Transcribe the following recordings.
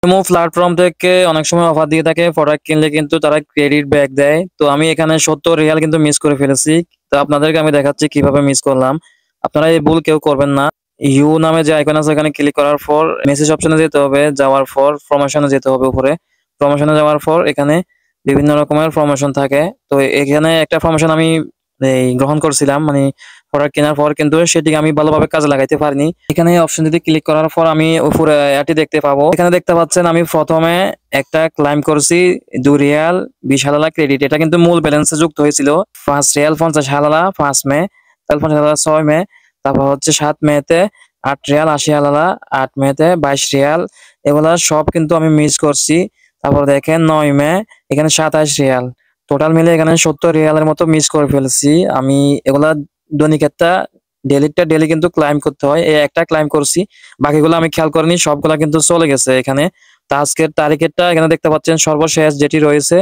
Imo platform থেকে অনেক সময় অফার দিয়ে থাকে, প্রোডাক্ট কিনলে কিন্তু তারা ক্রেডিট ব্যাক দেয়। তো আমি এখানে 70 রিয়াল কিন্তু মিস করে ফেলেছি। তো আপনাদেরকে আমি দেখাচ্ছি কিভাবে মিস করলাম। আপনারা এই ভুল কেউ করবেন না। ইউ নামে যে আইকন আছে এখানে ক্লিক করার পর মেসেজ অপশনে যেতে হবে, যাওয়ার পর প্রমোশনে যেতে হবে। উপরে প্রমোশনে যাওয়ার পর এখানে বিভিন্ন রকমের প্রমোশন থাকে। তো এখানে একটা প্রমোশন আমি গ্রহণ করছিলাম, মানে প্রোডাক্ট কেনার পর, কিন্তু সেটিকে আমি ভালোভাবে কাজে লাগাইতে পারিনি। এখানে অপশন যদি ক্লিক করার পর আমি উপরে এটি দেখতে পাবো। এখানে দেখতে পাচ্ছেন আমি প্রথমে একটা ক্লাইম করছি 2 রিয়াল 20 হালালা ক্রেডিট। এটা কিন্তু মূল ব্যালেন্সে যুক্ত হয়েছিল। 5 রিয়াল 50 হালালা 5 মে, তারপর 50 হালালা 6 মে, তারপর হচ্ছে 7 মেতে 8 রিয়াল 80 হালালা, 8 মেতে 22 রিয়াল। এগুলা সব কিন্তু আমি মিস করছি। তারপর দেখেন 9 মে এখানে 27 রিয়াল। টোটাল মিলে এখানে 70 রিয়ালের মতো মিস করে ফেলছি আমি। এগুলা দৈনিক একটা ডেলি কিন্তু ক্লাইম করতে হয়। এই একটা ক্লাইম করছি, বাকিগুলো আমি খেয়াল করিনি, সবগুলা কিন্তু চলে গেছে এখানে। তা আজকের তারিখেরটা এখানে দেখতে পাচ্ছেন, সর্বশেষ যেটি রয়েছে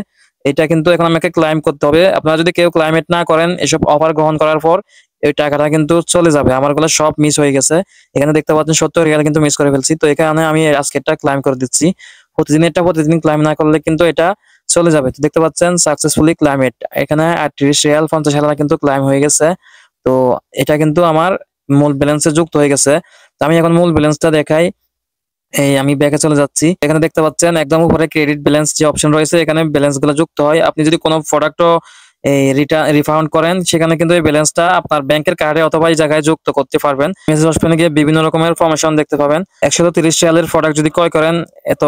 এটা কিন্তু এখন আমাকে ক্লাইম করতে হবে। আপনারা যদি কেউ ক্লাইমেট না করেন এসব অফার গ্রহণ করার পর, এই টাকাটা কিন্তু চলে যাবে। আমারগুলো সব মিস হয়ে গেছে। এখানে দেখতে পাচ্ছেন 70 রিয়াল কিন্তু মিস করে ফেলছি। তো এখানে আমি আজকেরটা ক্লাইম করে দিচ্ছি। প্রতিদিন ক্লাইম না করলে কিন্তু এটা চলে যাবে। তো দেখতে পাচ্ছেন সাকসেসফুলি ক্লাইমেট, এখানে 38 রিয়াল 50 হালালা কিন্তু ক্লাইম হয়ে গেছে। তো এটা কিন্তু আমার মূল ব্যালেন্সে যুক্ত হয়ে গেছে। তো আমি এখন মূল ব্যালেন্সটা দেখাই। এই আমি ব্যাকে চলে যাচ্ছি। এখানে দেখতে পাচ্ছেন একদম উপরে ক্রেডিট ব্যালেন্স যে অপশন রয়েছে, এখানে ব্যালেন্স গুলো যুক্ত হয়। আপনি যদি কোনো প্রোডাক্টও এই রিফান্ড করেন, সেখানে কিন্তু এই ব্যালেন্সটা আপনার ব্যাংকের কার্ডে অথবা এই জায়গায় যুক্ত করতে পারবেন। মেসেজ অপশনে গিয়ে বিভিন্ন রকমের প্রমোশন দেখতে পাবেন। 130 রিয়ালের প্রোডাক্ট যদি ক্রয় করেন, এত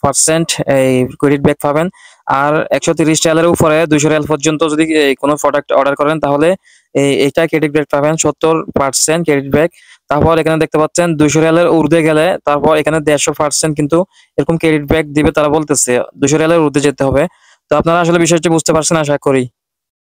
পার্সেন্ট এই ক্রেডিট ব্যাক পাবেন। আর 130 রিয়ালের উপরে 200 রিয়াল পর্যন্ত যদি এই কোনো প্রোডাক্ট অর্ডার করেন, তাহলে এইটা ক্রেডিট ব্যাক পাবেন 70% ক্রেডিট ব্যাক। তারপর এখানে দেখতে পাচ্ছেন 200 রিয়ালের ঊর্ধ্বে গেলে তারপর এখানে 150% কিন্তু এরকম ক্রেডিট ব্যাক দিবে। তারা বলতেছে 200 রিয়ালের ঊর্ধ্বে যেতে হবে। তো আপনারা আসলে বিষয়টি বুঝতে পারছেন আশা করি।